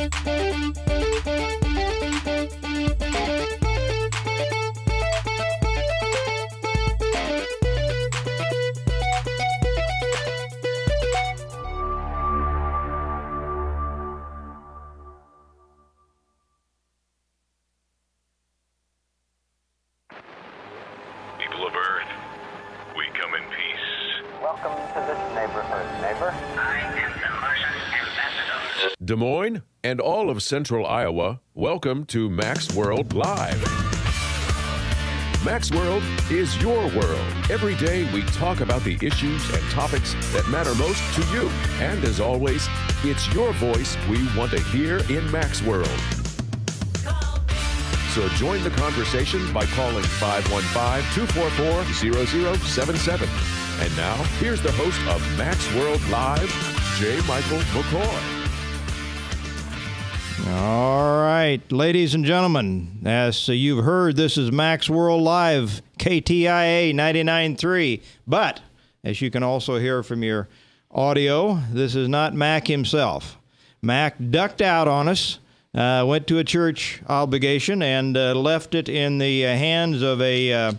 People of Earth, we come in peace. Welcome to this neighborhood, neighbor. I am the Martian ambassador. Des Moines and all of central Iowa, welcome to Mac's World Live. Mac's World is your world. Every day we talk about the issues and topics that matter most to you. And as always, it's your voice we want to hear in Mac's World. So join the conversation by calling 515-244-0077. And now, here's the host of Mac's World Live, J. Michael McCoy. All right, ladies and gentlemen, as you've heard, this is Mac's World Live, KTIA 99.3. But, as you can also hear from your audio, this is not Mac himself. Mac ducked out on us. Went to a church obligation and left it in the hands of a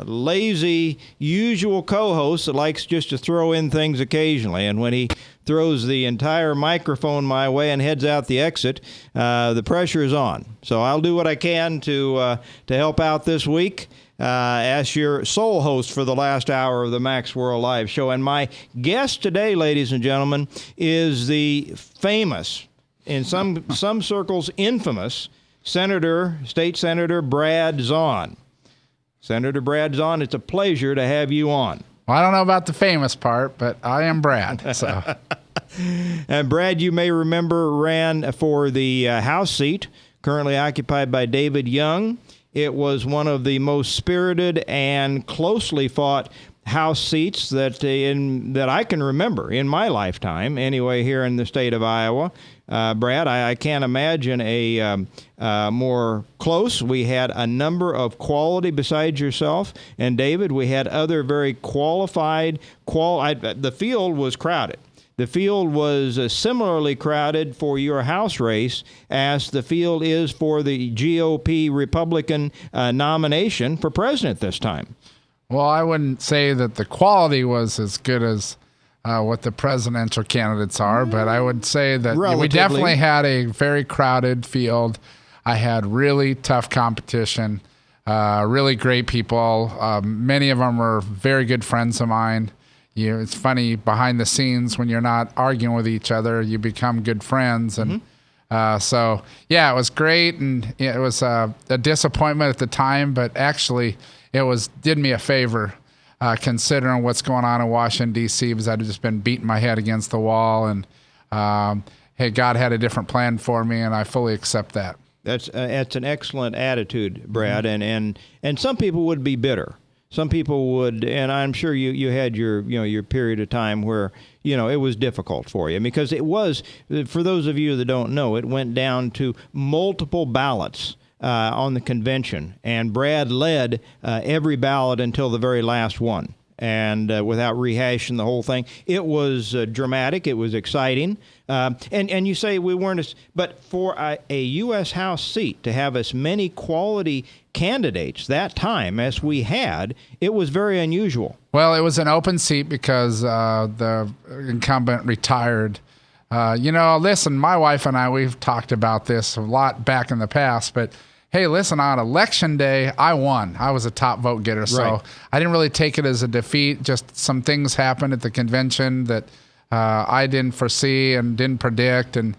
lazy usual co-host that likes just to throw in things occasionally. And when he throws the entire microphone my way and heads out the exit, the pressure is on. So I'll do what I can to help out this week as your sole host for the last hour of the Mac's World Live show. And my guest today, ladies and gentlemen, is the famous, in some circles, infamous State Senator Brad Zaun. Senator Brad Zaun, it's a pleasure to have you on. Well, I don't know about the famous part, but I am Brad. So. And Brad, you may remember, ran for the House seat, currently occupied by David Young. It was one of the most spirited and closely fought House seats that I can remember in my lifetime, anyway, here in the state of Iowa. Brad, I can't imagine a more close. We had a number of quality besides yourself. And David, we had other very qualified. The field was crowded. The field was similarly crowded for your House race as the field is for the GOP Republican nomination for president this time. Well, I wouldn't say that the quality was as good as what the presidential candidates are, but I would say that we definitely had a very crowded field. I had really tough competition, really great people. Many of them were very good friends of mine. It's funny, behind the scenes, when you're not arguing with each other, you become good friends. And so, yeah, it was great, and it was a disappointment at the time, but actually it did me a favor. Considering what's going on in Washington, D.C., because I'd just been beating my head against the wall. And, hey, God had a different plan for me, and I fully accept that. That's an excellent attitude, Brad. And some people would be bitter. Some people would, and I'm sure you had your period of time where, it was difficult for you. Because it was, for those of you that don't know, it went down to multiple ballots on the convention, and Brad led every ballot until the very last one. And without rehashing the whole thing, it was dramatic. It was exciting. And you say we weren't, but for a U.S. House seat to have as many quality candidates that time as we had, it was very unusual. Well, it was an open seat because the incumbent retired. Listen, my wife and I, we've talked about this a lot back in the past, but hey, listen, on election day, I won. I was a top vote getter, so right. I didn't really take it as a defeat. Just some things happened at the convention that I didn't foresee and didn't predict. And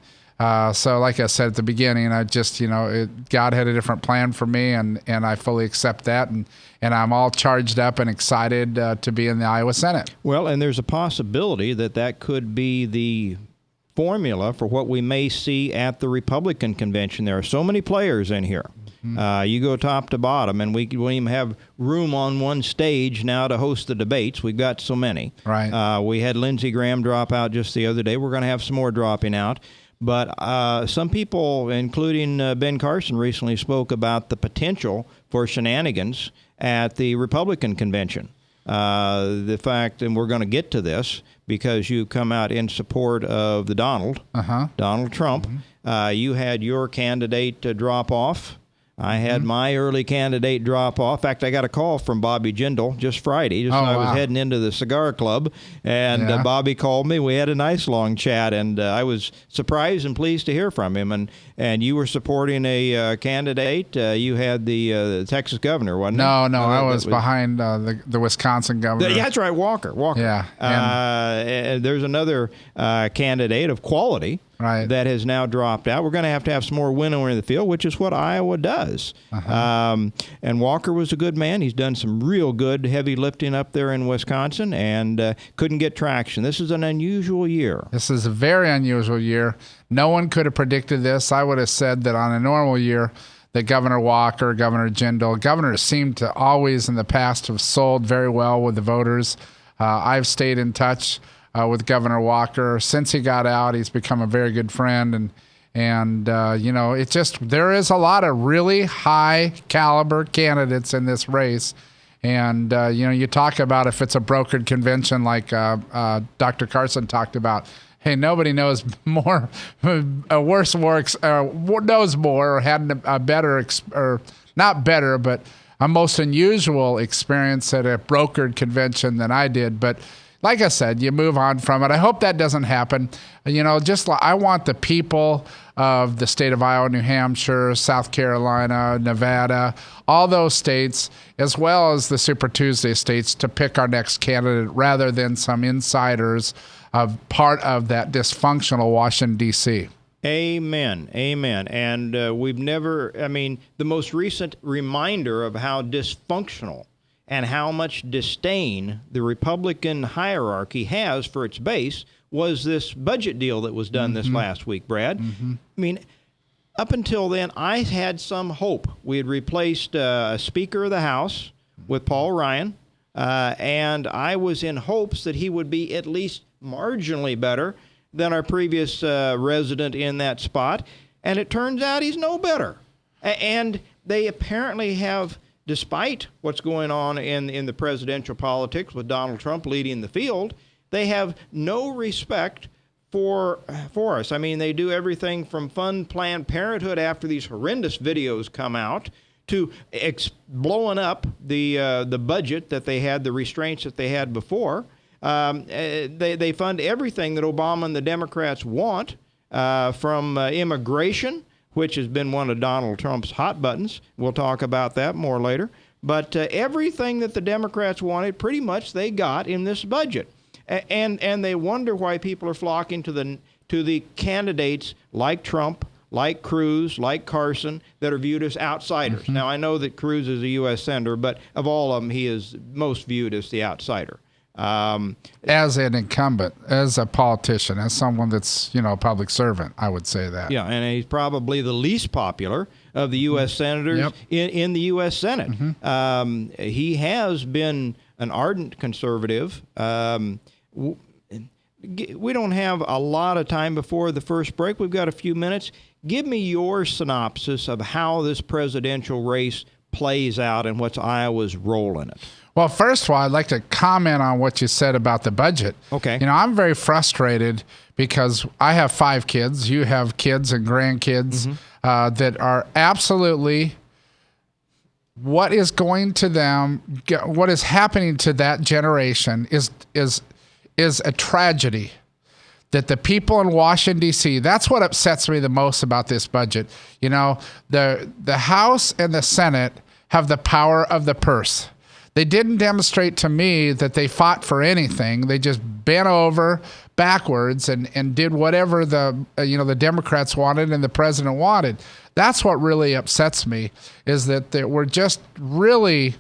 so like I said at the beginning, I just, God had a different plan for me, and I fully accept that. And I'm all charged up and excited to be in the Iowa Senate. Well, and there's a possibility that could be the formula for what we may see at the Republican convention. There are so many players in here. You go top to bottom, and we won't even have room on one stage now to host the debates. We've got so many. Right. We had Lindsey Graham drop out just the other day. We're going to have some more dropping out. But some people, including Ben Carson, recently spoke about the potential for shenanigans at the Republican convention. the fact, and we're going to get to this because you come out in support of the Donald Trump. You had your candidate drop off. I had my early candidate drop off. In fact, I got a call from Bobby Jindal just Friday. I was heading into the cigar club, and Bobby called me. We had a nice long chat, and I was surprised and pleased to hear from him. And you were supporting a candidate. You had the Texas governor, wasn't it? No, I was behind the Wisconsin governor. Yeah, that's right, Walker. Yeah. And there's another candidate of quality. Right. That has now dropped out. We're going to have some more winnow in the field, which is what Iowa does. And Walker was a good man. He's done some real good heavy lifting up there in Wisconsin and couldn't get traction. This is an unusual year. This is a very unusual year. No one could have predicted this. I would have said that on a normal year, that Governor Walker, Governor Jindal, governors seem to always in the past have sold very well with the voters. I've stayed in touch with Governor Walker since he got out. He's become a very good friend, and it just, there is a lot of really high caliber candidates in this race. And you talk about if it's a brokered convention like Dr. Carson talked about. Hey, nobody knows more, knows more, or had a better, or not better, but a most unusual experience at a brokered convention than I did. But like I said, you move on from it. I hope that doesn't happen. I want the people of the state of Iowa, New Hampshire, South Carolina, Nevada, all those states, as well as the Super Tuesday states, to pick our next candidate rather than some insiders of part of that dysfunctional Washington, D.C. Amen. And the most recent reminder of how dysfunctional and how much disdain the Republican hierarchy has for its base was this budget deal that was done this last week, Brad. I mean, up until then, I had some hope. We had replaced a Speaker of the House with Paul Ryan, and I was in hopes that he would be at least marginally better than our previous resident in that spot, and it turns out he's no better. And they apparently have, despite what's going on in the presidential politics with Donald Trump leading the field, they have no respect for us. I mean, they do everything from fund Planned Parenthood after these horrendous videos come out to blowing up the budget that they had, the restraints that they had before. They fund everything that Obama and the Democrats want, from immigration, which has been one of Donald Trump's hot buttons. We'll talk about that more later. But everything that the Democrats wanted, pretty much they got in this budget. And they wonder why people are flocking to the candidates like Trump, like Cruz, like Carson, that are viewed as outsiders. Now, I know that Cruz is a U.S. senator, but of all of them, he is most viewed as the outsider. As an incumbent, as a politician, as someone that's, a public servant, I would say that. Yeah, and he's probably the least popular of the U.S. senators in the U.S. Senate. He has been an ardent conservative. We don't have a lot of time before the first break. We've got a few minutes. Give me your synopsis of how this presidential race plays out and what's Iowa's role in it. Well, first of all, I'd like to comment on what you said about the budget. Okay. I'm very frustrated because I have 5 kids. You have kids and grandkids that are absolutely, what is going to them, what is happening to that generation is a tragedy. That the people in Washington, D.C., that's what upsets me the most about this budget. The House and the Senate have the power of the purse. They didn't demonstrate to me that they fought for anything. They just bent over backwards and did whatever the Democrats wanted and the president wanted. That's what really upsets me, is that we're just really,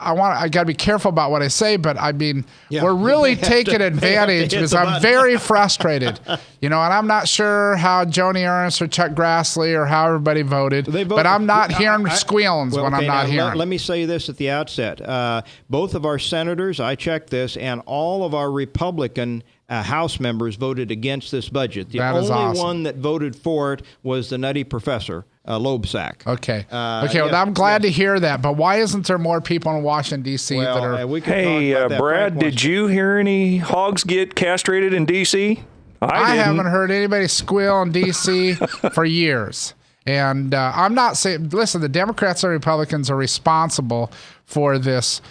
I got to be careful about what I say, but I mean, we're really taking advantage because I'm very frustrated, and I'm not sure how Joni Ernst or Chuck Grassley or how everybody voted, but I'm not hearing squealings when I'm not hearing. Let me say this at the outset. Both of our senators, I checked this, and all of our Republican House members voted against this budget. The only one that voted for it was the nutty professor Loebsack. Okay. Well, I'm glad to hear that. But why isn't there more people in Washington, D.C. that are... Hey, Brad, did you hear any hogs get castrated in D.C.? I haven't heard anybody squeal in D.C. for years. And I'm not saying... Listen, the Democrats and Republicans are responsible for this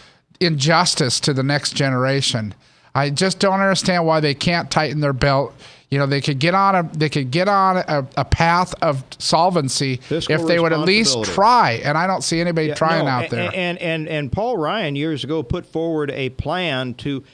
injustice to the next generation. I just don't understand why they can't tighten their belt. You know, they could get on a path of solvency Fiscal if they would at least try. And I don't see anybody trying out there. And Paul Ryan years ago put forward a plan to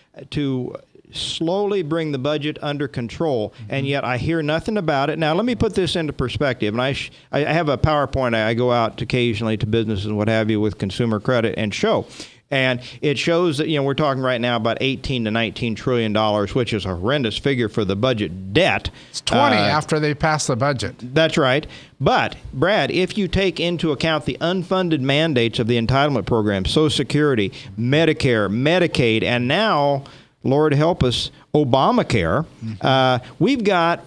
slowly bring the budget under control, and yet I hear nothing about it. Now, let me put this into perspective. And I have a PowerPoint I go out occasionally to businesses and what have you with consumer credit and show. And it shows that, we're talking right now about $18 to $19 trillion, which is a horrendous figure for the budget debt. It's 20 after they pass the budget. That's right. But, Brad, if you take into account the unfunded mandates of the entitlement program, Social Security, Medicare, Medicaid, and now, Lord help us, Obamacare, we've got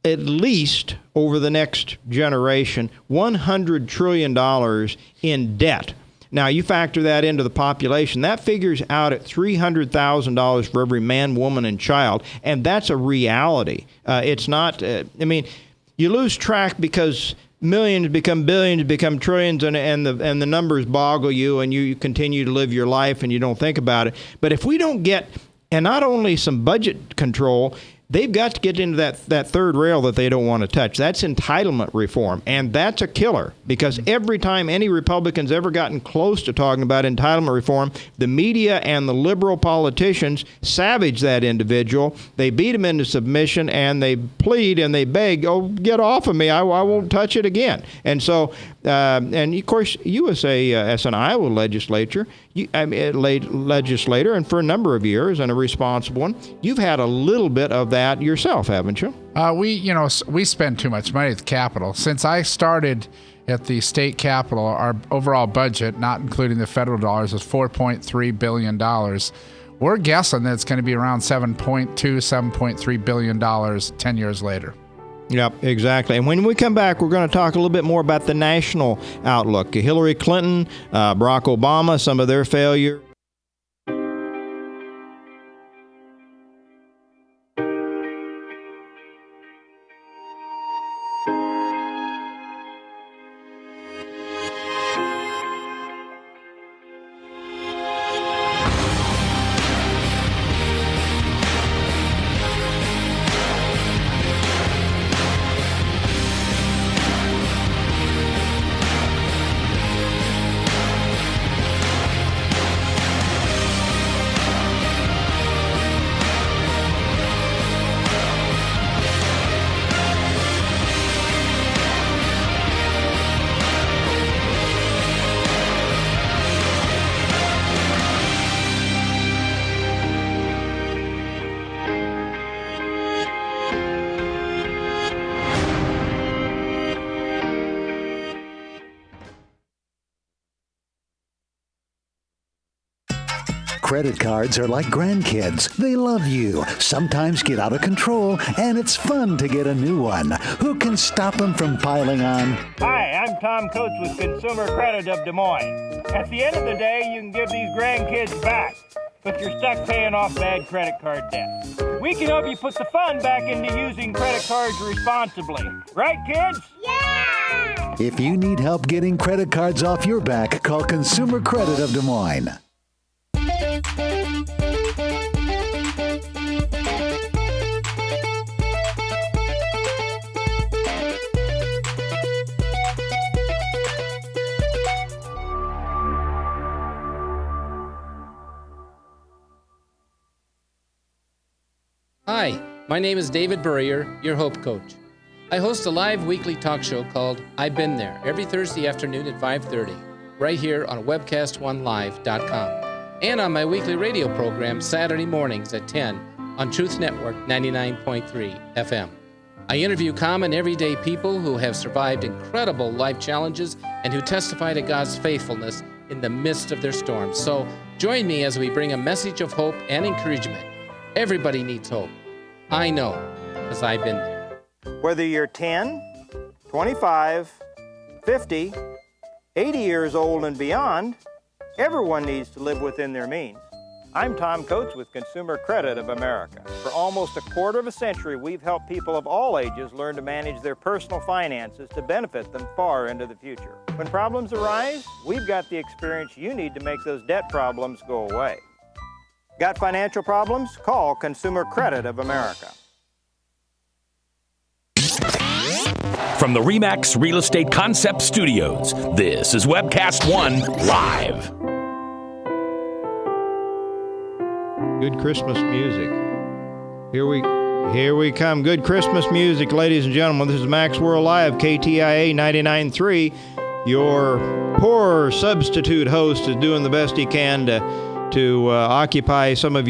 at least over the next generation $100 trillion in debt. Now, you factor that into the population, that figures out at $300,000 for every man, woman, and child, and that's a reality. It's not, you lose track because millions become billions, become trillions, and the numbers boggle you, and you continue to live your life, and you don't think about it. But if we don't get, and not only some budget control, they've got to get into that third rail that they don't want to touch. That's entitlement reform, and that's a killer, because every time any Republicans ever gotten close to talking about entitlement reform, the media and the liberal politicians savage that individual. They beat him into submission, and they plead and they beg, "Oh, get off of me! I won't touch it again." And so, and of course, you as an Iowa legislator, and for a number of years, and a responsible one, you've had a little bit of that yourself, haven't you? We spend too much money at the Capitol. Since I started at the state Capitol, our overall budget, not including the federal dollars, is $4.3 billion. We're guessing that it's going to be around $7.3 billion 10 years later. Yep, exactly. And when we come back, we're going to talk a little bit more about the national outlook. Hillary Clinton, Barack Obama, some of their failure. Credit cards are like grandkids. They love you, sometimes get out of control, and it's fun to get a new one. Who can stop them from piling on? Hi, I'm Tom Coates with Consumer Credit of Des Moines. At the end of the day, you can give these grandkids back, but you're stuck paying off bad credit card debt. We can help you put the fun back into using credit cards responsibly. Right, kids? Yeah! If you need help getting credit cards off your back, call Consumer Credit of Des Moines. Hi, my name is David Burrier, your Hope Coach. I host a live weekly talk show called I've Been There every Thursday afternoon at 5:30, right here on webcast1live.com, and on my weekly radio program Saturday mornings at 10 on Truth Network 99.3 FM. I interview common everyday people who have survived incredible life challenges and who testify to God's faithfulness in the midst of their storms. So join me as we bring a message of hope and encouragement. Everybody needs hope. I know, because I've been there. Whether you're 10, 25, 50, 80 years old and beyond, everyone needs to live within their means. I'm Tom Coates with Consumer Credit of America. For almost a quarter of a century, we've helped people of all ages learn to manage their personal finances to benefit them far into the future. When problems arise, we've got the experience you need to make those debt problems go away. Got financial problems? Call Consumer Credit of America. From the RE/MAX Real Estate Concept Studios, this is Webcast One Live. Good Christmas music. Here we come. Good Christmas music, ladies and gentlemen. This is Max World Live, KTIA 99.3. Your poor substitute host is doing the best he can to occupy some of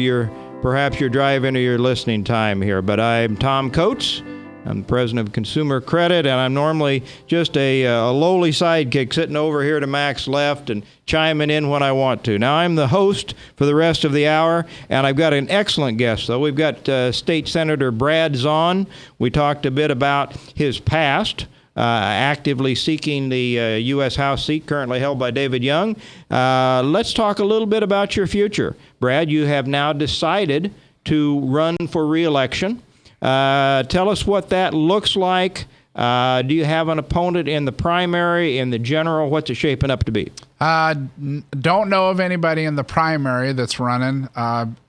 perhaps your drive-in or your listening time here. But I'm Tom Coates. I'm the president of Consumer Credit, and I'm normally just a lowly sidekick sitting over here to Mac's left and chiming in when I want to. Now, I'm the host for the rest of the hour, and I've got an excellent guest, though. We've got State Senator Brad Zaun. We talked a bit about his past, actively seeking the U.S. House seat currently held by David Young. Let's talk a little bit about your future. Brad, you have now decided to run for re-election. Tell us what that looks like. Do you have an opponent in the primary, in the general? What's it shaping up to be? Don't know of anybody in the primary that's running.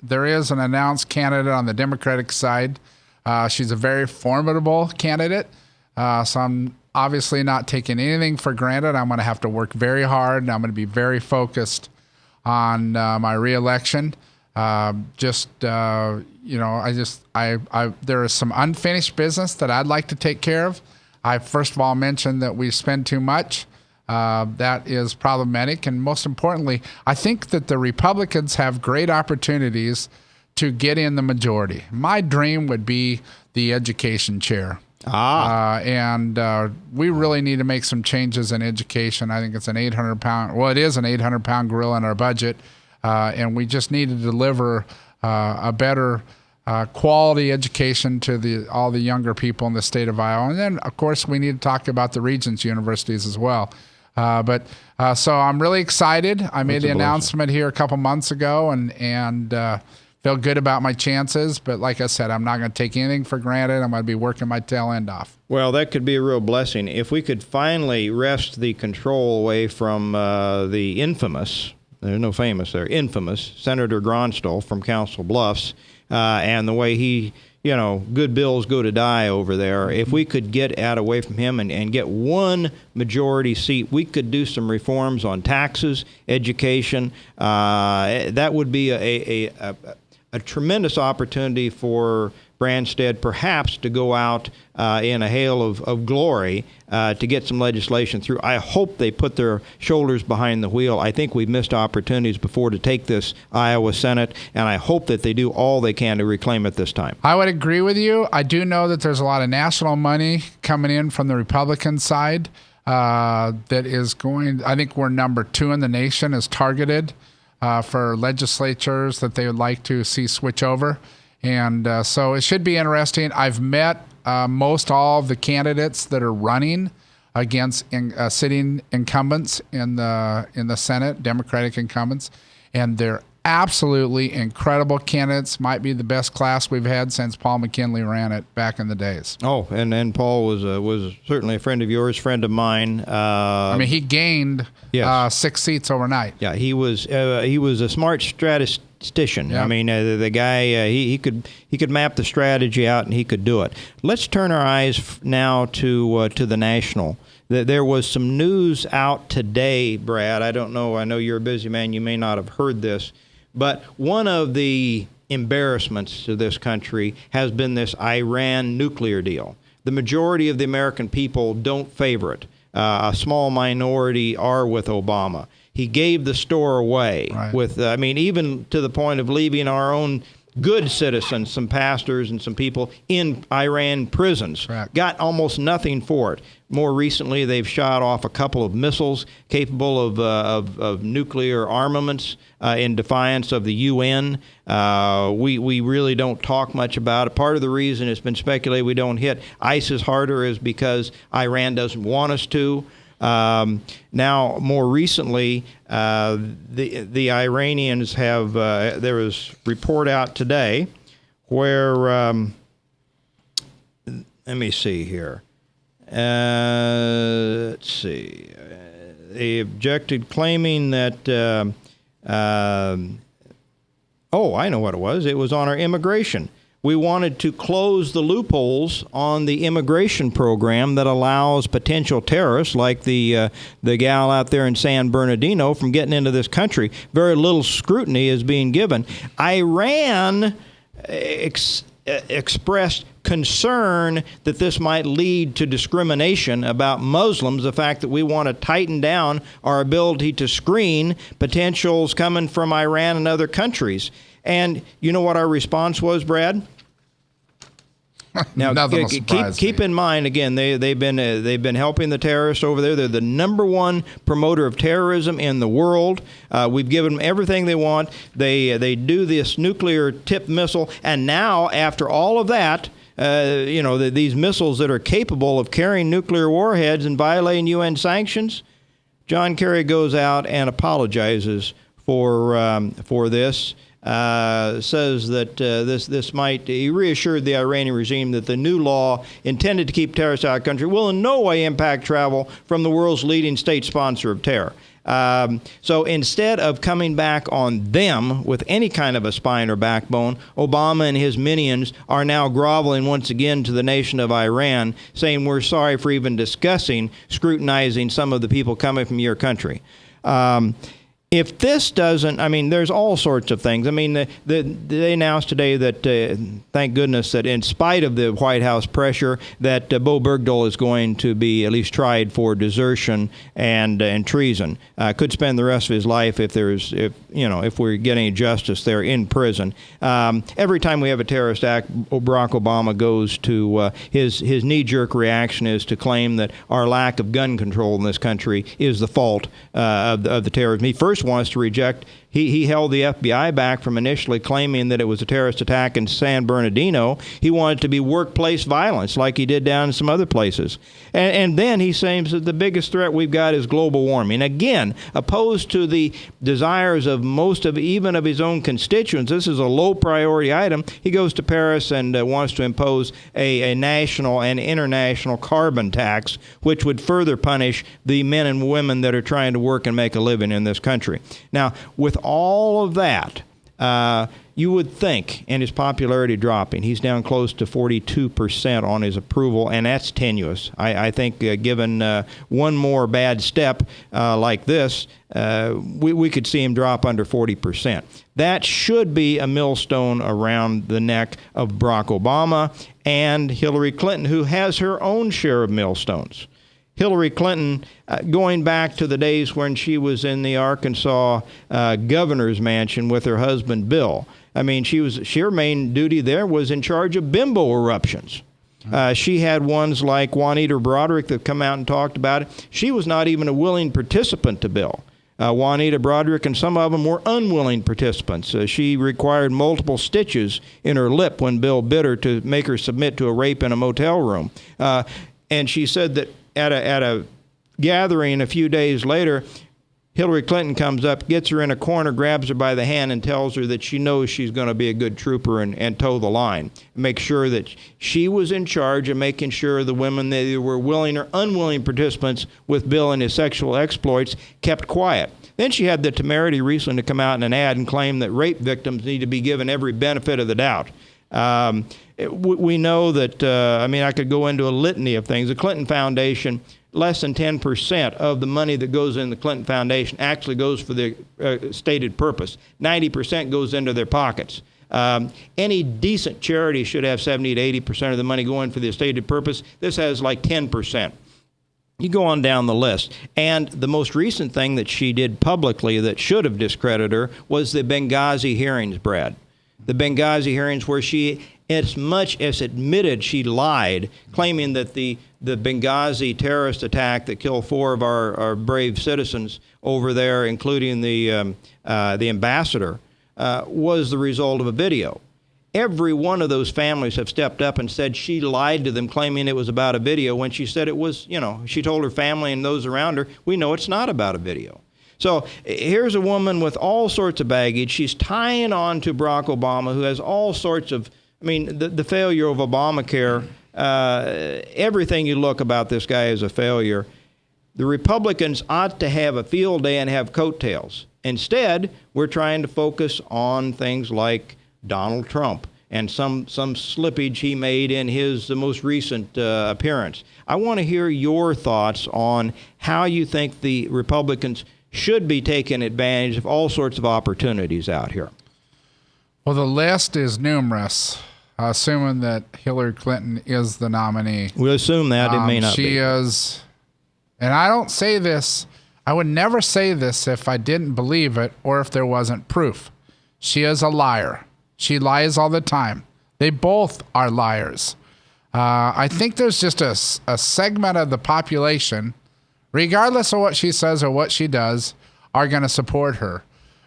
There is an announced candidate on the Democratic side. She's a very formidable candidate. So I'm obviously not taking anything for granted. I'm going to have to work very hard, and I'm going to be very focused on my reelection. There is some unfinished business that I'd like to take care of. I first of all mentioned that we spend too much. That is problematic. And most importantly, I think that the Republicans have great opportunities to get in the majority. My dream would be the education chair. We really need to make some changes in education. I think it's it is an 800-pound gorilla in our budget. And we just need to deliver a better quality education to all the younger people in the state of Iowa. And then, of course, we need to talk about the Regents universities as well. So I'm really excited. I made the announcement here a couple months ago and feel good about my chances. But like I said, I'm not going to take anything for granted. I'm going to be working my tail end off. Well, that could be a real blessing. If we could finally wrest the control away from the infamous, there's no famous there, infamous Senator Gronstal from Council Bluffs, and the way he, good bills go to die over there. If we could get away from him and get one majority seat, we could do some reforms on taxes, education. That would be a tremendous opportunity for Branstad perhaps to go out in a hail of glory to get some legislation through. I hope they put their shoulders behind the wheel. I think we've missed opportunities before to take this Iowa Senate, and I hope that they do all they can to reclaim it this time. I would agree with you. I do know that there's a lot of national money coming in from the Republican side that is going, I think we're number 2 in the nation, is targeted for legislatures that they would like to see switch over. And so it should be interesting. I've met most all of the candidates that are running against sitting incumbents in the Senate, Democratic incumbents, and they're absolutely incredible candidates. Might be the best class we've had since Paul McKinley ran it back in the days. Oh, and Paul was certainly a friend of yours, friend of mine. He gained 6 seats overnight. Yeah, he was a smart statistician. Yeah. The guy he could map the strategy out and he could do it. Let's turn our eyes now to the national. There was some news out today, Brad. I don't know. I know you're a busy man. You may not have heard this. But one of the embarrassments to this country has been this Iran nuclear deal. The majority of the American people don't favor it. A small minority are with Obama. He gave the store away with, even to the point of leaving our own good citizens, some pastors and some people in Iran prisons. Correct. Got almost nothing for it. More recently, they've shot off a couple of missiles capable of nuclear armaments in defiance of the UN. We really don't talk much about it. Part of the reason it's been speculated we don't hit ISIS harder is because Iran doesn't want us to. Now, more recently, the Iranians have, there was a report out today where, let me see here. Let's see. They objected, claiming that, I know what it was. It was on our immigration. We wanted to close the loopholes on the immigration program that allows potential terrorists like the gal out there in San Bernardino from getting into this country. Very little scrutiny is being given. Iran expressed concern that this might lead to discrimination about Muslims, the fact that we want to tighten down our ability to screen potentials coming from Iran and other countries. And you know what our response was, Brad? Now, keep in mind, again, they've been helping the terrorists over there. They're the number one promoter of terrorism in the world. We've given them everything they want. They do this nuclear tipped missile, and now after all of that, these missiles that are capable of carrying nuclear warheads and violating UN sanctions, John Kerry goes out and apologizes for this. Says that this might, he reassured the Iranian regime that the new law intended to keep terrorists out of the country will in no way impact travel from the world's leading state sponsor of terror. So instead of coming back on them with any kind of a spine or backbone, Obama and his minions are now groveling once again to the nation of Iran, saying we're sorry for even discussing scrutinizing some of the people coming from your country. If this doesn't, there's all sorts of things. They announced today that, thank goodness, that in spite of the White House pressure, that Bo Bergdahl is going to be at least tried for desertion and treason. Could spend the rest of his life if we're getting justice there in prison. Every time we have a terrorist act, Barack Obama goes to his knee-jerk reaction is to claim that our lack of gun control in this country is the fault of the terrorism. He first wants to reject. He held the FBI back from initially claiming that it was a terrorist attack in San Bernardino. He wanted it to be workplace violence like he did down in some other places. And then he claims that the biggest threat we've got is global warming. Again, opposed to the desires of even of his own constituents, this is a low priority item. He goes to Paris and wants to impose a national and international carbon tax, which would further punish the men and women that are trying to work and make a living in this country. Now, with all of that, you would think, and his popularity dropping, he's down close to 42% on his approval, and that's tenuous. I think given one more bad step like this, we could see him drop under 40%. That should be a millstone around the neck of Barack Obama and Hillary Clinton, who has her own share of millstones. Hillary Clinton, going back to the days when she was in the Arkansas governor's mansion with her husband Bill. Her main duty there was in charge of bimbo eruptions. She had ones like Juanita Broderick that come out and talked about it. She was not even a willing participant to Bill. Juanita Broderick and some of them were unwilling participants. She required multiple stitches in her lip when Bill bid her to make her submit to a rape in a motel room. And she said that at a gathering a few days later, Hillary Clinton comes up, gets her in a corner, grabs her by the hand, and tells her that she knows she's going to be a good trooper and toe the line. Make sure that she was in charge of making sure the women that either were willing or unwilling participants with Bill and his sexual exploits kept quiet. Then she had the temerity recently to come out in an ad and claim that rape victims need to be given every benefit of the doubt. We know that, I could go into a litany of things. The Clinton Foundation, less than 10% of the money that goes in the Clinton Foundation actually goes for the stated purpose. 90% goes into their pockets. Any decent charity should have 70 to 80% of the money going for the stated purpose. This has like 10%. You go on down the list. And the most recent thing that she did publicly that should have discredited her was the Benghazi hearings, Brad. The Benghazi hearings where she, as much as admitted she lied, claiming that the Benghazi terrorist attack that killed 4 of our brave citizens over there, including the ambassador, was the result of a video. every one of those families have stepped up and said she lied to them, claiming it was about a video when she said it was, she told her family and those around her, we know it's not about a video. So here's a woman with all sorts of baggage. She's tying on to Barack Obama, who has all sorts of, the failure of Obamacare, everything you look about this guy is a failure. The Republicans ought to have a field day and have coattails. Instead, we're trying to focus on things like Donald Trump and some slippage he made in his most recent appearance. I want to hear your thoughts on how you think the Republicans should be taking advantage of all sorts of opportunities out here. Well, the list is numerous, assuming that Hillary Clinton is the nominee. We'll assume that. It may not be. She is, and I don't say this, I would never say this if I didn't believe it or if there wasn't proof. She is a liar. She lies all the time. They both are liars. I think there's just a segment of the population, regardless of what she says or what she does, are going to support her.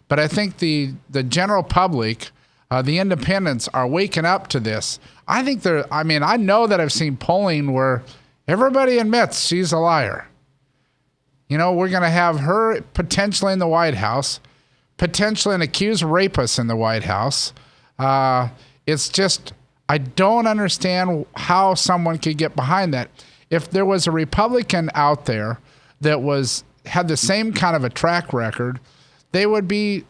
But I think the general public, the independents, are waking up to this. I think I know that I've seen polling where everybody admits she's a liar. We're going to have her potentially in the White House, potentially an accused rapist in the White House. It's just, I don't understand how someone could get behind that. If there was a Republican out there that had the same kind of a track record, they would be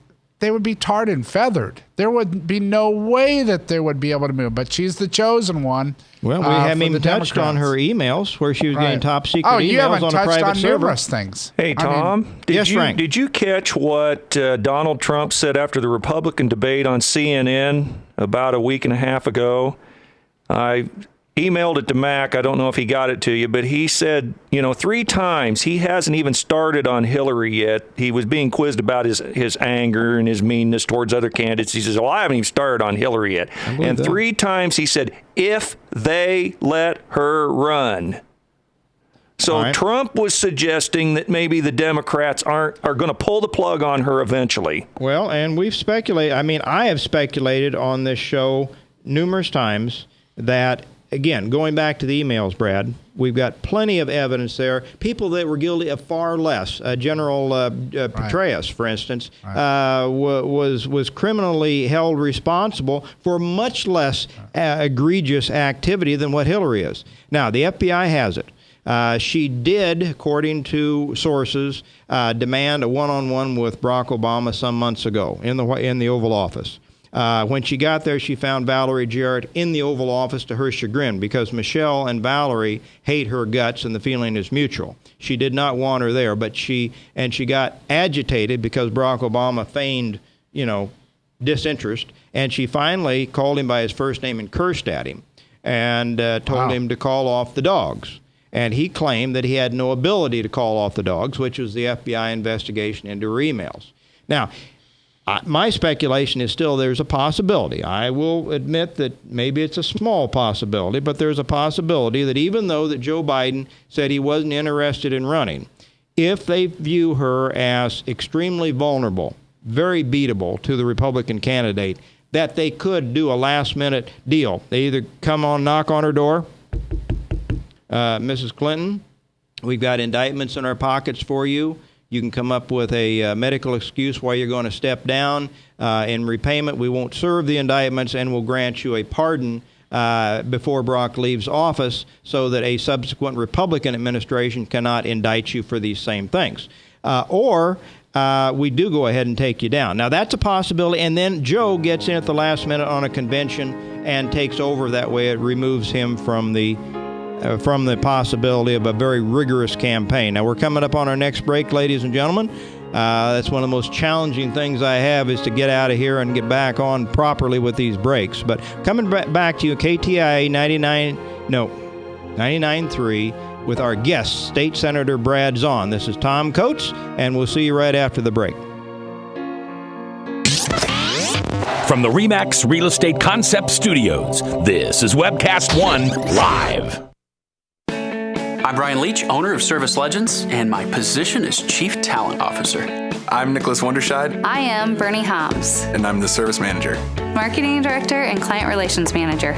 tarred and feathered. There would be no way that they would be able to move. But she's the chosen one. Well, we haven't even touched on her emails where she was getting top secret emails on a private server. Numerous things. Hey, Tom, Frank. Did you catch what Donald Trump said after the Republican debate on CNN about a week and a half ago? I emailed it to Mac. I don't know if he got it to you, but he said, 3 times he hasn't even started on Hillary yet. He was being quizzed about his anger and his meanness towards other candidates. He says, well, I haven't even started on Hillary yet. And 3 times he said, if they let her run. So right. Trump was suggesting that maybe the Democrats are going to pull the plug on her eventually. Well, and we've speculated. I have speculated on this show numerous times that, again, going back to the emails, Brad, we've got plenty of evidence there. People that were guilty of far less. General Petraeus, for instance, was criminally held responsible for much less egregious activity than what Hillary is. Now, the FBI has it. She did, according to sources, demand a one-on-one with Barack Obama some months ago in the Oval Office. When she got there, she found Valerie Jarrett in the Oval Office to her chagrin because Michelle and Valerie hate her guts and the feeling is mutual. She did not want her there, but she got agitated because Barack Obama feigned, disinterest, and she finally called him by his first name and cursed at him and told him to call off the dogs. And he claimed that he had no ability to call off the dogs, which was the FBI investigation into her emails. Now, my speculation is still there's a possibility. I will admit that maybe it's a small possibility, but there's a possibility that even though that Joe Biden said he wasn't interested in running, if they view her as extremely vulnerable, very beatable to the Republican candidate, that they could do a last-minute deal. They either come on, knock on her door, Mrs. Clinton, we've got indictments in our pockets for you. You can come up with a medical excuse why you're going to step down. In repayment, we won't serve the indictments and we'll grant you a pardon before Barack leaves office so that a subsequent Republican administration cannot indict you for these same things. Or we do go ahead and take you down. Now, that's a possibility. And then Joe gets in at the last minute on a convention and takes over. That way it removes him from the possibility of a very rigorous campaign. Now, we're coming up on our next break, ladies and gentlemen. That's one of the most challenging things I have is to get out of here and get back on properly with these breaks. But coming back to you, KTIA 99.3 with our guest, State Senator Brad Zaun. This is Tom Coates, and we'll see you right after the break. From the RE/MAX Real Estate Concept Studios, this is Webcast One Live. I'm Brian Leach, owner of Service Legends, and my position is Chief Talent Officer. I'm Nicholas Wonderscheid. I am Bernie Hobbs. And I'm the Service Manager. Marketing Director and Client Relations Manager.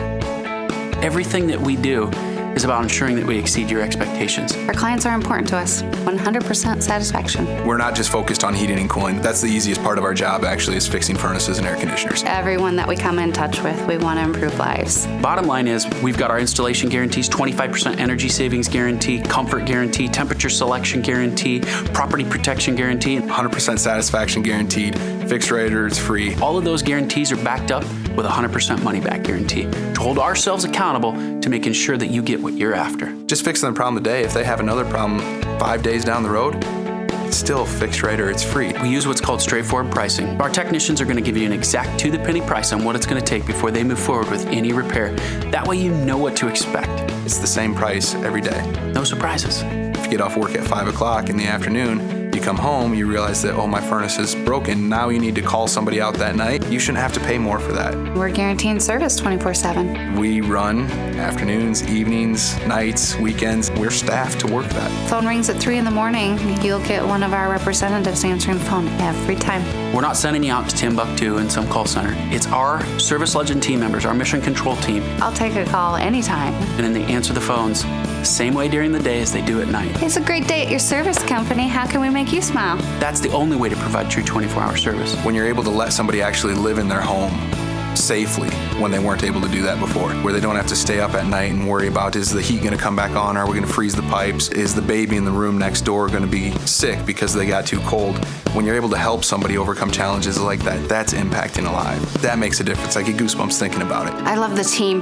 Everything that we do is about ensuring that we exceed your expectations. Our clients are important to us. 100% satisfaction. We're not just focused on heating and cooling. That's the easiest part of our job, actually, is fixing furnaces and air conditioners. Everyone that we come in touch with, we want to improve lives. Bottom line is, we've got our installation guarantees, 25% energy savings guarantee, comfort guarantee, temperature selection guarantee, property protection guarantee. 100% satisfaction guaranteed. Fixed rate or it's free. All of those guarantees are backed up with a 100% money back guarantee to hold ourselves accountable to making sure that you get what you're after. Just fixing the problem today. If they have another problem 5 days down the road, it's still fixed rate or it's free. We use what's called straightforward pricing. Our technicians are going to give you an exact to-the-penny price on what it's going to take before they move forward with any repair. That way you know what to expect. It's the same price every day. No surprises. If you get off work at 5 o'clock in the afternoon, you come home, you realize that, oh, my furnace is broken. Now you need to call somebody out that night. You shouldn't have to pay more for that. We're guaranteeing service 24/7. We run afternoons, evenings, nights, weekends. We're staffed to work that. Phone rings at 3 in the morning. You'll get one of our representatives answering the phone every time. We're not sending you out to Timbuktu in some call center. It's our Service Legend team members, our mission control team. I'll take a call anytime. And then they answer the phones the same way during the day as they do at night. It's a great day at your service company. How can we make you smile? That's the only way to provide true 24-hour service. When you're able to let somebody actually live in their home safely when they weren't able to do that before, where they don't have to stay up at night and worry about, is the heat going to come back on? Are we going to freeze the pipes? Is the baby in the room next door going to be sick because they got too cold? When you're able to help somebody overcome challenges like that, that's impacting a life. That makes a difference. I get goosebumps thinking about it. I love the team.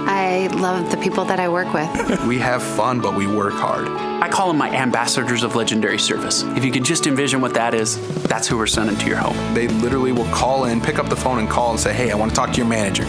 I love the people that I work with. We have fun, but we work hard. I call them my ambassadors of legendary service. If you could just envision what that is, that's who we're sending to your home. They literally will call in, pick up the phone and call and say, hey, I want to talk to your manager.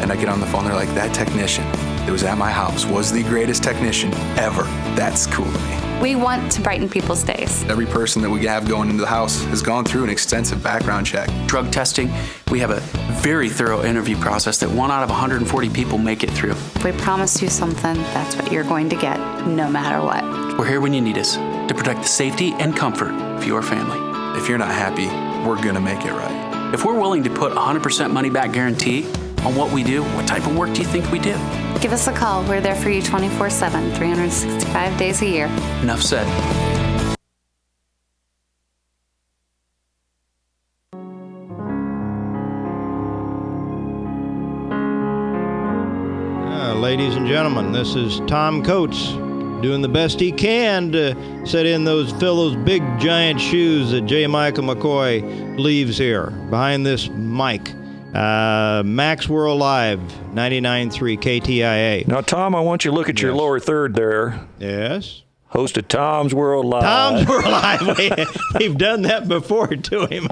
And I get on the phone, they're like, that technician that was at my house was the greatest technician ever. That's cool to me. We want to brighten people's days. Every person that we have going into the house has gone through an extensive background check. Drug testing, we have a very thorough interview process that 1 out of 140 people make it through. If we promise you something, that's what you're going to get, no matter what. We're here when you need us to protect the safety and comfort of your family. If you're not happy, we're going to make it right. If we're willing to put 100% money back guarantee on what we do, what type of work do you think we do? Give us a call. We're there for you 24/7, 365 days a year. Enough said. Ladies and gentlemen, this is Tom Coates doing the best he can to fill those big giant shoes that J. Michael McCoy leaves here behind this mic. Max World Live, 99.3 KTIA. Now, Tom, I want you to look at your lower third there. Yes. Host of Tom's World Live. Tom's World Live. We've done that before to him.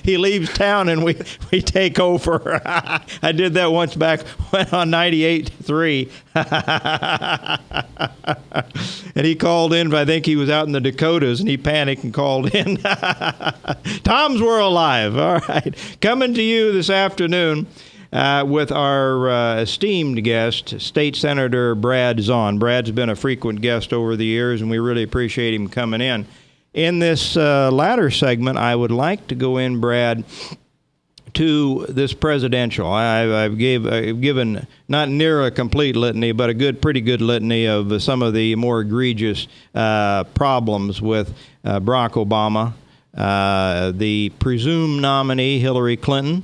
He leaves town and we take over. I did that once back on 98.3. And he called in, but I think he was out in the Dakotas, and he panicked and called in. Tom's World Live. All right. Coming to you this afternoon with our esteemed guest, State Senator Brad Zaun. Brad's been a frequent guest over the years, and we really appreciate him coming in. In this latter segment, I would like to go in, Brad, to this presidential. I've given not near a complete litany, but a pretty good litany of some of the more egregious problems with Barack Obama, the presumed nominee Hillary Clinton,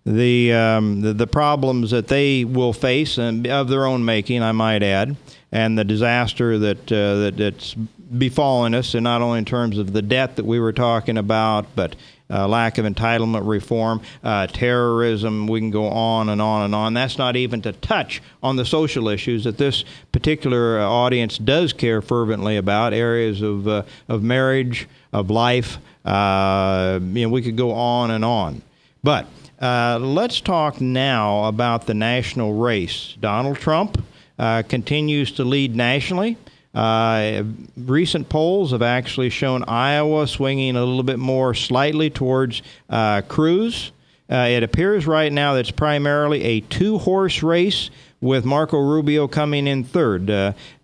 the problems that they will face and of their own making, I might add, and the disaster that's befallen us, and not only in terms of the debt that we were talking about, but lack of entitlement reform, terrorism. We can go on and on and on. That's not even to touch on the social issues that this particular audience does care fervently about, areas of marriage, of life. We could go on and on. But let's talk now about the national race. Donald Trump continues to lead nationally. Recent polls have actually shown Iowa swinging a little bit more slightly towards Cruz. It appears right now that it's primarily a two-horse race with Marco Rubio coming in third.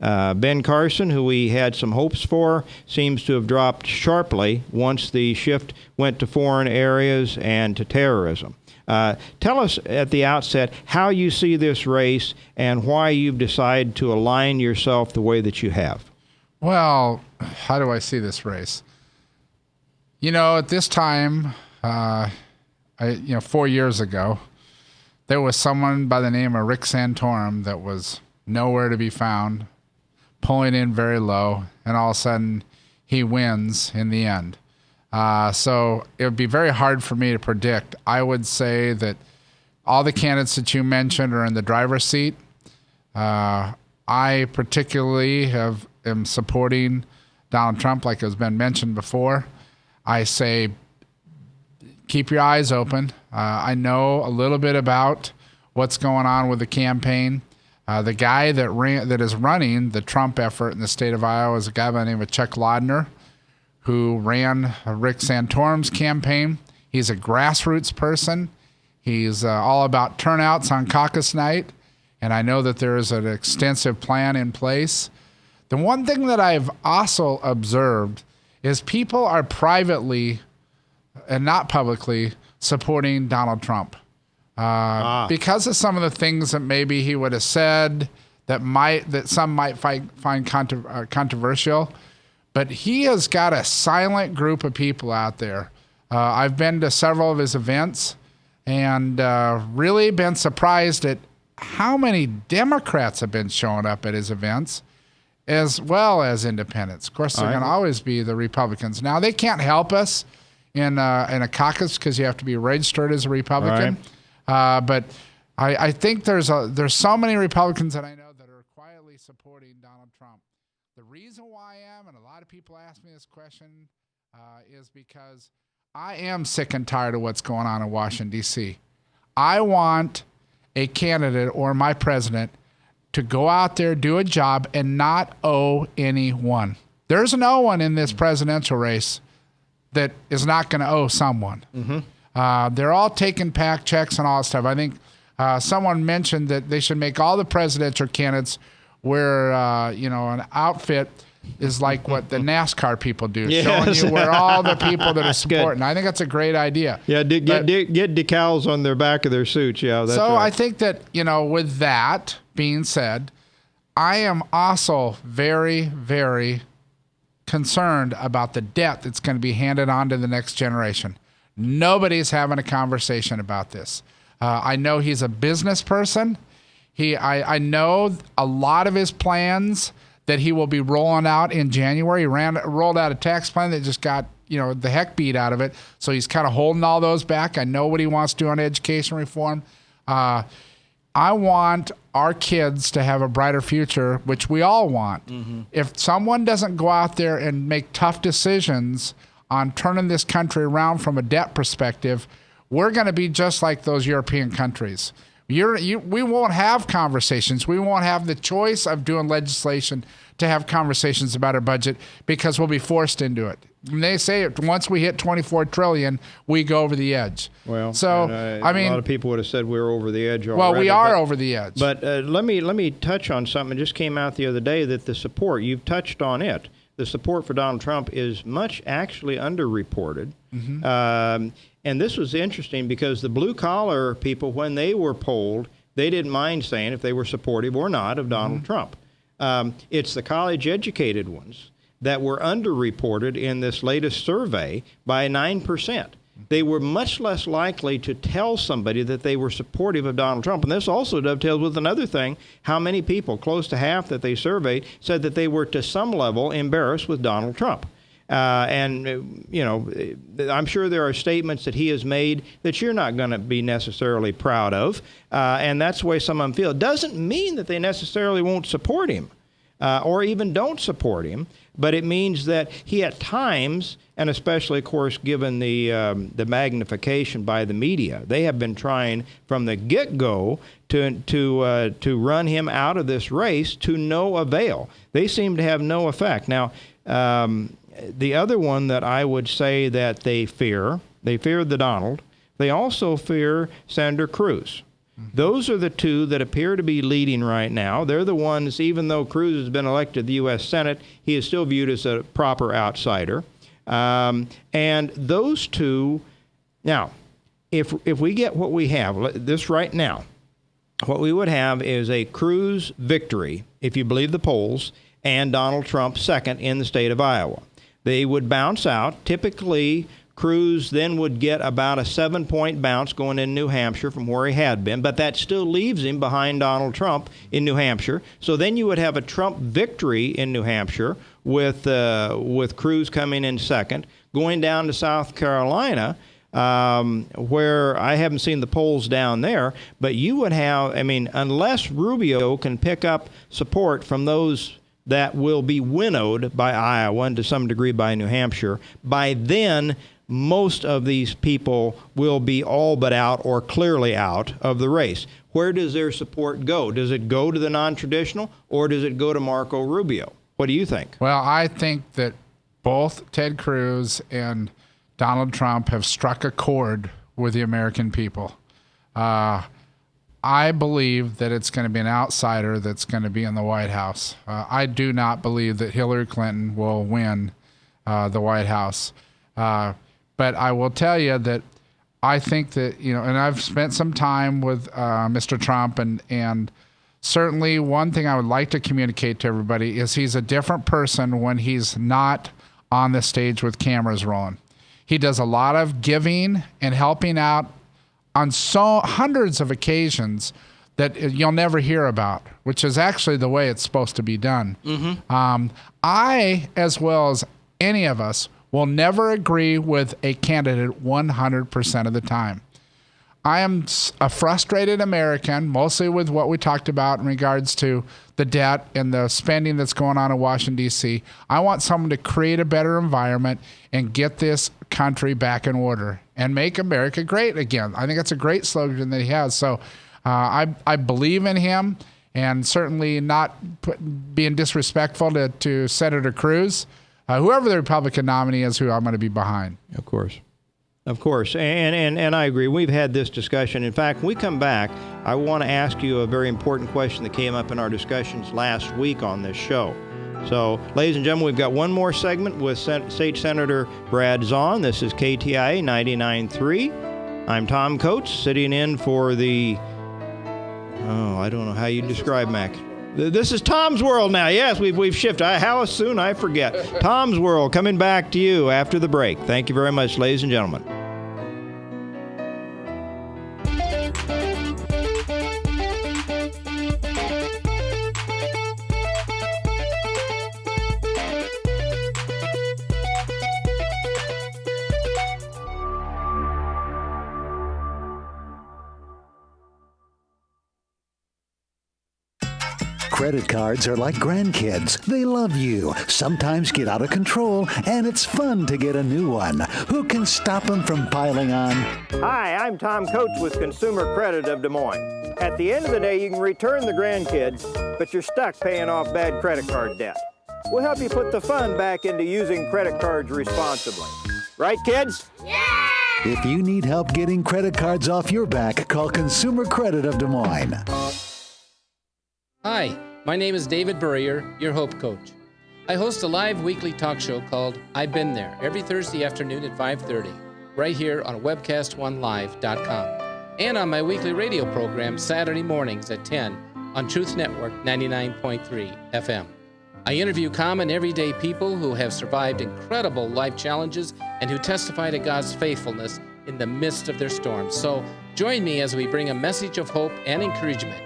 Ben Carson, who we had some hopes for, seems to have dropped sharply once the shift went to foreign areas and to terrorism. Tell us at the outset how you see this race and why you've decided to align yourself the way that you have. Well, how do I see this race? At this time, 4 years ago, there was someone by the name of Rick Santorum that was nowhere to be found, pulling in very low, and all of a sudden he wins in the end. So it would be very hard for me to predict. I would say that all the candidates that you mentioned are in the driver's seat. I particularly am supporting Donald Trump, like has been mentioned before. I say keep your eyes open. I know a little bit about what's going on with the campaign. The guy that is running the Trump effort in the state of Iowa is a guy by the name of Chuck Lodner, who ran Rick Santorum's campaign. He's a grassroots person. He's all about turnouts on caucus night, and I know that there is an extensive plan in place. The one thing that I've also observed is people are privately and not publicly supporting Donald Trump because of some of the things that maybe he would have said that some might find controversial. But he has got a silent group of people out there. I've been to several of his events and really been surprised at how many Democrats have been showing up at his events, as well as independents. Of course, they're going to always be the Republicans. Now, they can't help us in a caucus because you have to be registered as a Republican. But I think there's so many Republicans that I know that are quietly supporting Donald Trump. The reason why I am, and a lot of people ask me this question, is because I am sick and tired of what's going on in Washington, D.C. I want a candidate or my president to go out there, do a job, and not owe anyone. There's no one in this presidential race that is not going to owe someone. Mm-hmm. They're all taking PAC checks and all that stuff. I think someone mentioned that they should make all the presidential candidates wear, an outfit is like what the NASCAR people do, showing you where all the people that are supporting. I think that's a great idea. Yeah, get decals on their back of their suits. Yeah, that's so right. I think that, with that being said, I am also very, very concerned about the debt that's going to be handed on to the next generation. Nobody's having a conversation about this. I know he's a business person. I know a lot of his plans that he will be rolling out in January. He rolled out a tax plan that just got, the heck beat out of it. So he's kind of holding all those back. I know what he wants to do on education reform. I want our kids to have a brighter future, which we all want. Mm-hmm. If someone doesn't go out there and make tough decisions on turning this country around from a debt perspective, we're going to be just like those European countries. We won't have conversations. We won't have the choice of doing legislation to have conversations about our budget because we'll be forced into it. When they say it, once we hit $24 trillion, we go over the edge. Well, so a lot of people would have said we're over the edge already. Well, we are over the edge. But let me touch on something that just came out the other day, that the support, you've touched on it. The support for Donald Trump is much actually underreported. Mm-hmm. And this was interesting because the blue-collar people, when they were polled, they didn't mind saying if they were supportive or not of Donald Trump. It's the college-educated ones that were underreported in this latest survey by 9%. They were much less likely to tell somebody that they were supportive of Donald Trump. And this also dovetails with another thing. How many people, close to half that they surveyed, said that they were to some level embarrassed with Donald Trump. I'm sure there are statements that he has made that you're not going to be necessarily proud of. And that's the way some of them feel. It doesn't mean that they necessarily won't support him or even don't support him. But it means that he at times, and especially, of course, given the magnification by the media, they have been trying from the get-go to run him out of this race to no avail. They seem to have no effect. Now, the other one that I would say that they fear the Donald. They also fear Senator Cruz. Those are the two that appear to be leading right now. They're the ones, even though Cruz has been elected to the U.S. Senate, he is still viewed as a proper outsider. And those two, now, if we get what we have, this right now, what we would have is a Cruz victory, if you believe the polls, and Donald Trump second in the state of Iowa. They would bounce out. Typically, Cruz then would get about a 7-point bounce going in New Hampshire from where he had been, but that still leaves him behind Donald Trump in New Hampshire. So then you would have a Trump victory in New Hampshire with Cruz coming in second, going down to South Carolina, where I haven't seen the polls down there, but you would have, unless Rubio can pick up support from those that will be winnowed by Iowa and to some degree by New Hampshire, by then most of these people will be all but out or clearly out of the race. Where does their support go? Does it go to the non-traditional or does it go to Marco Rubio? What do you think? Well, I think that both Ted Cruz and Donald Trump have struck a chord with the American people. I believe that it's going to be an outsider that's going to be in the White House. I do not believe that Hillary Clinton will win the White House. But I will tell you that I think that, and I've spent some time with Mr. Trump, and certainly one thing I would like to communicate to everybody is he's a different person when he's not on the stage with cameras rolling. He does a lot of giving and helping out on hundreds of occasions that you'll never hear about, which is actually the way it's supposed to be done. Mm-hmm. I, as well as any of us, will never agree with a candidate 100% of the time. I am a frustrated American, mostly with what we talked about in regards to the debt and the spending that's going on in Washington, D.C. I want someone to create a better environment and get this country back in order and make America great again. I think that's a great slogan that he has. So I believe in him, and certainly not being disrespectful to Senator Cruz. Whoever the Republican nominee is, who I'm going to be behind. Of course. And I agree. We've had this discussion. In fact, when we come back, I want to ask you a very important question that came up in our discussions last week on this show. So, ladies and gentlemen, we've got one more segment with State Senator Brad Zaun. This is KTIA 99.3. I'm Tom Coates, sitting in for the, I don't know how you describe Mac. This is Tom's World now. Yes, we've shifted. How soon I forget. Tom's World coming back to you after the break. Thank you very much, ladies and gentlemen. Credit cards are like grandkids. They love you, sometimes get out of control, and it's fun to get a new one. Who can stop them from piling on? Hi, I'm Tom Coates with Consumer Credit of Des Moines. At the end of the day, you can return the grandkids, but you're stuck paying off bad credit card debt. We'll help you put the fun back into using credit cards responsibly. Right, kids? Yeah! If you need help getting credit cards off your back, call Consumer Credit of Des Moines. Hi, my name is David Burrier, your Hope Coach. I host a live weekly talk show called I've Been There every Thursday afternoon at 5:30, right here on Webcast1Live.com, and on my weekly radio program Saturday mornings at 10 on Truth Network 99.3 FM. I interview common everyday people who have survived incredible life challenges and who testify to God's faithfulness in the midst of their storms. So join me as we bring a message of hope and encouragement.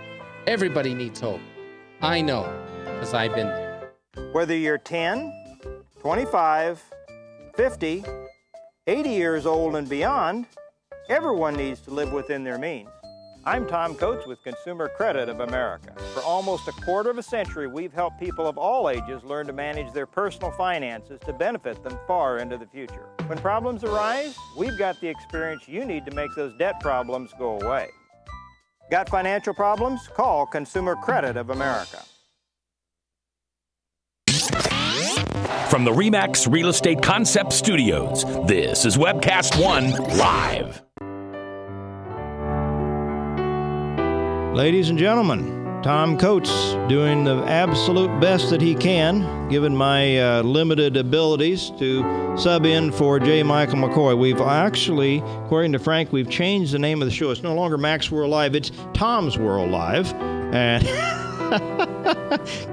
Everybody needs hope. I know, because I've been there. Whether you're 10, 25, 50, 80 years old and beyond, everyone needs to live within their means. I'm Tom Coates with Consumer Credit of America. For almost a quarter of a century, we've helped people of all ages learn to manage their personal finances to benefit them far into the future. When problems arise, we've got the experience you need to make those debt problems go away. Got financial problems? Call Consumer Credit of America. From the RE/MAX Real Estate Concept Studios, this is Webcast One Live. Ladies and gentlemen, Tom Coates doing the absolute best that he can, given my limited abilities, to sub in for J. Michael McCoy. We've actually, according to Frank, we've changed the name of the show. It's no longer Mac's World Live, it's Tom's World Live. And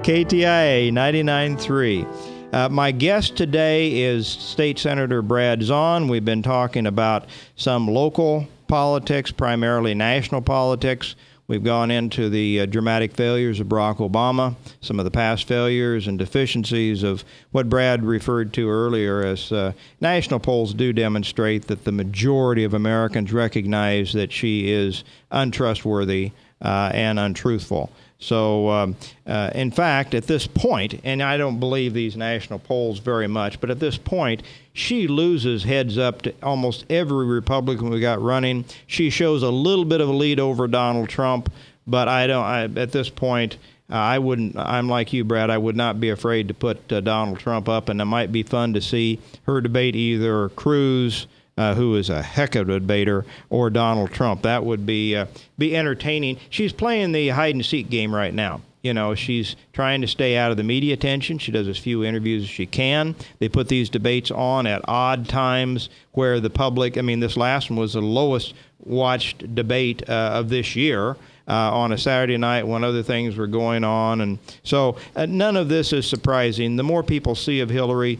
KTIA 99.3. My guest today is State Senator Brad Zaun. We've been talking about some local politics, primarily national politics. We've gone into the dramatic failures of Barack Obama, some of the past failures and deficiencies of what Brad referred to earlier as national polls do demonstrate that the majority of Americans recognize that she is untrustworthy and untruthful. So, in fact, at this point, and I don't believe these national polls very much, but at this point, she loses heads up to almost every Republican we got running. She shows a little bit of a lead over Donald Trump, but at this point, I wouldn't. I'm like you, Brad. I would not be afraid to put Donald Trump up, and it might be fun to see her debate either Cruz, who is a heck of a debater, or Donald Trump. That would be entertaining. She's playing the hide-and-seek game right now. You know, she's trying to stay out of the media attention. She does as few interviews as she can. They put these debates on at odd times where the public, this last one was the lowest watched debate of this year on a Saturday night when other things were going on. And so none of this is surprising. The more people see of Hillary,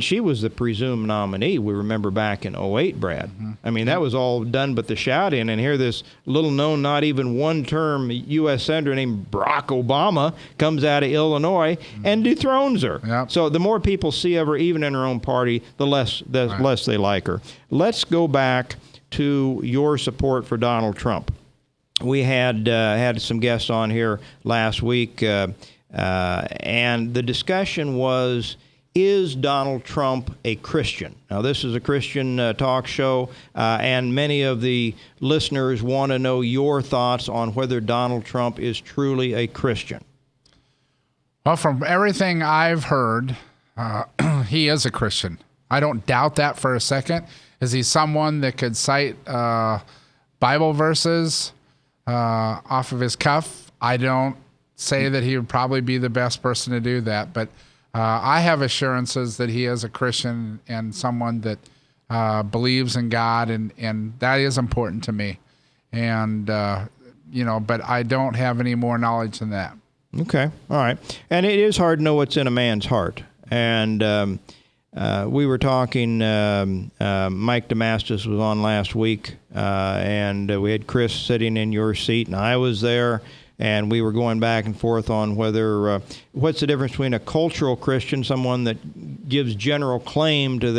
she was the presumed nominee. We remember back in 2008, Brad. Mm-hmm. That was all done but the shout-in. And here this little-known, not even one-term U.S. Senator named Barack Obama comes out of Illinois and dethrones her. Yep. So the more people see of her, even in her own party, the less they like her. Let's go back to your support for Donald Trump. We had some guests on here last week, and the discussion was, is Donald Trump a Christian? Now, this is a Christian talk show, and many of the listeners want to know your thoughts on whether Donald Trump is truly a Christian. Well, from everything I've heard, he is a Christian. I don't doubt that for a second. Is he someone that could cite Bible verses off of his cuff? I don't say that he would probably be the best person to do that, but I have assurances that he is a Christian and someone that believes in God, and that is important to me. And, but I don't have any more knowledge than that. Okay. All right. And it is hard to know what's in a man's heart. And we were talking, Mike DeMastis was on last week, and we had Chris sitting in your seat, and I was there. And we were going back and forth on whether what's the difference between a cultural Christian, someone that gives general claim to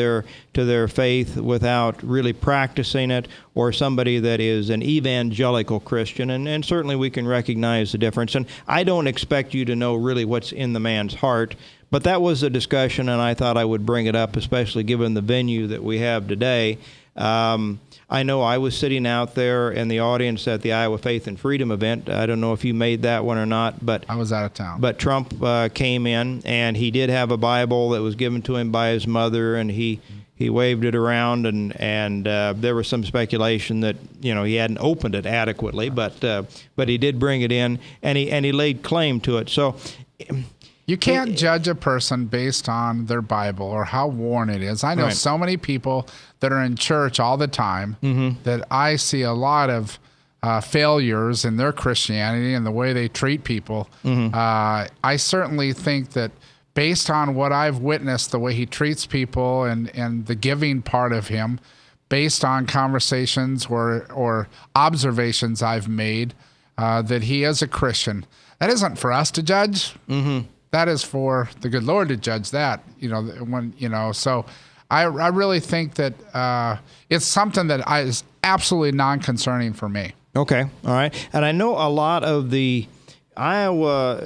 their faith without really practicing it, or somebody that is an evangelical Christian. And certainly we can recognize the difference. And I don't expect you to know really what's in the man's heart, but that was a discussion, and I thought I would bring it up, especially given the venue that we have today. I know I was sitting out there in the audience at the Iowa Faith and Freedom event. I don't know if you made that one or not, but I was out of town. But Trump came in, and he did have a Bible that was given to him by his mother, and he waved it around, and there was some speculation that he hadn't opened it adequately, but he did bring it in, and he laid claim to it. So. You can't judge a person based on their Bible or how worn it is. I know so many people that are in church all the time that I see a lot of failures in their Christianity and the way they treat people. I certainly think that based on what I've witnessed, the way he treats people and the giving part of him, based on conversations or observations I've made, that he is a Christian. That isn't for us to judge. That is for the good Lord to judge that, so I really think that it's something that is absolutely non-concerning for me. Okay. All right. And I know a lot of the Iowa,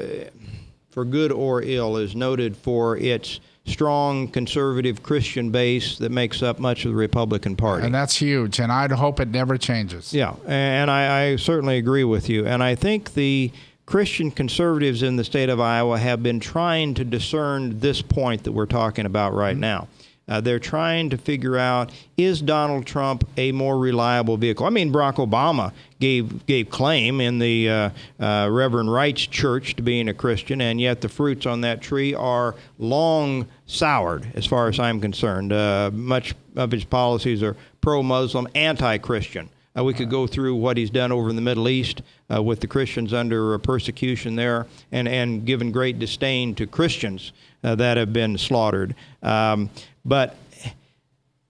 for good or ill, is noted for its strong conservative Christian base that makes up much of the Republican Party. And that's huge, and I'd hope it never changes. Yeah, and I certainly agree with you. And I think the Christian conservatives in the state of Iowa have been trying to discern this point that we're talking about right now. They're trying to figure out, is Donald Trump a more reliable vehicle? I mean, Barack Obama gave claim in the Reverend Wright's church to being a Christian, and yet the fruits on that tree are long soured, as far as I'm concerned. Much of his policies are pro-Muslim, anti-Christian. We could go through what he's done over in the Middle East with the Christians under persecution there, and given great disdain to Christians that have been slaughtered. But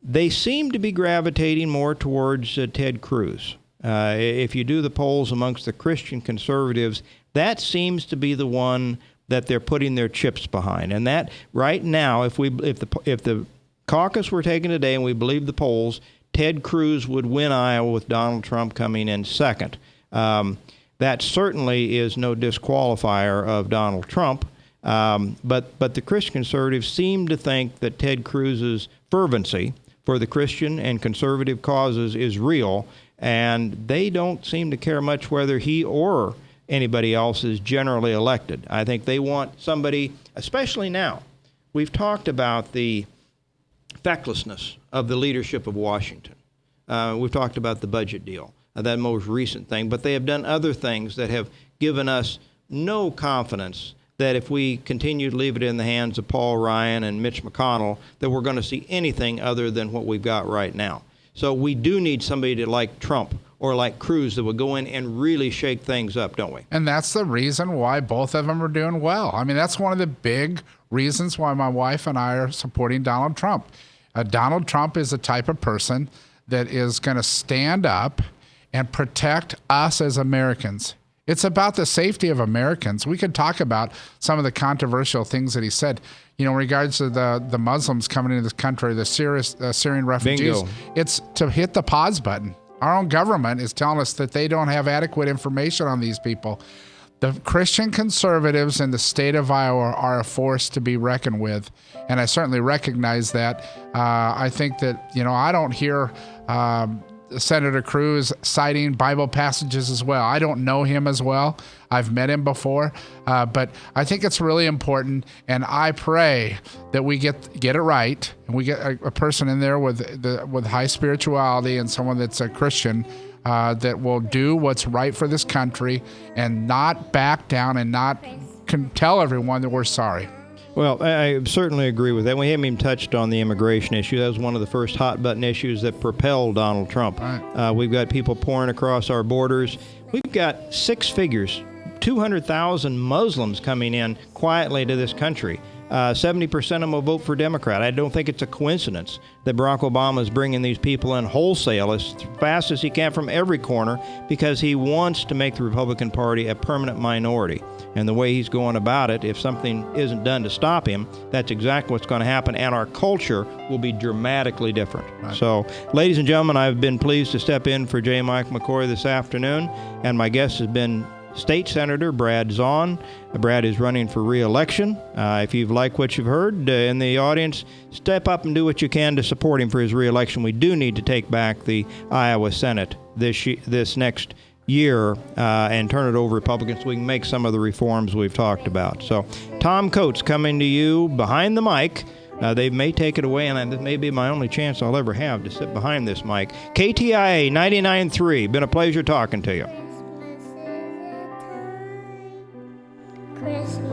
they seem to be gravitating more towards Ted Cruz. If you do the polls amongst the Christian conservatives, that seems to be the one that they're putting their chips behind. And that right now, if the caucus were taken today and we believe the polls, Ted Cruz would win Iowa with Donald Trump coming in second. That certainly is no disqualifier of Donald Trump. But the Christian conservatives seem to think that Ted Cruz's fervency for the Christian and conservative causes is real, and they don't seem to care much whether he or anybody else is generally elected. I think they want somebody, especially now. We've talked about the fecklessness of the leadership of Washington. We've talked about the budget deal, that most recent thing, but they have done other things that have given us no confidence that if we continue to leave it in the hands of Paul Ryan and Mitch McConnell, that we're going to see anything other than what we've got right now. So we do need somebody like Trump or like Cruz that would go in and really shake things up, don't we? And that's the reason why both of them are doing well. I mean, that's one of the big reasons why my wife and I are supporting Donald Trump. Donald Trump is a type of person that is going to stand up and protect us as Americans. It's about the safety of Americans. We could talk about some of the controversial things that he said, in regards to the Muslims coming into this country, the Syrian refugees. Bingo. It's to hit the pause button. Our own government is telling us that they don't have adequate information on these people. The Christian conservatives in the state of Iowa are a force to be reckoned with, and I certainly recognize that. I think that, I don't hear Senator Cruz citing Bible passages as well. I don't know him as well. I've met him before, but I think it's really important, and I pray that we get it right, and we get a person in there with high spirituality and someone that's a Christian that will do what's right for this country and not back down and not tell everyone that we're sorry. Well, I certainly agree with that. We haven't even touched on the immigration issue. That was one of the first hot-button issues that propelled Donald Trump. Right. We've got people pouring across our borders. We've got six figures, 200,000 Muslims coming in quietly to this country. 70% of them will vote for Democrat. I don't think it's a coincidence that Barack Obama is bringing these people in wholesale as fast as he can from every corner because he wants to make the Republican Party a permanent minority. And the way he's going about it, if something isn't done to stop him, that's exactly what's going to happen, and our culture will be dramatically different. Right. So, ladies and gentlemen, I've been pleased to step in for J. Mike McCoy this afternoon, and my guest has been State Senator Brad Zaun. Brad is running for re-election. If you've liked what you've heard in the audience, step up and do what you can to support him for his re-election. We do need to take back the Iowa Senate this next year and turn it over to Republicans so we can make some of the reforms we've talked about. So, Tom Coates coming to you behind the mic. They may take it away, and this may be my only chance I'll ever have to sit behind this mic. KTIA 99.3. Been a pleasure talking to you. Christmas.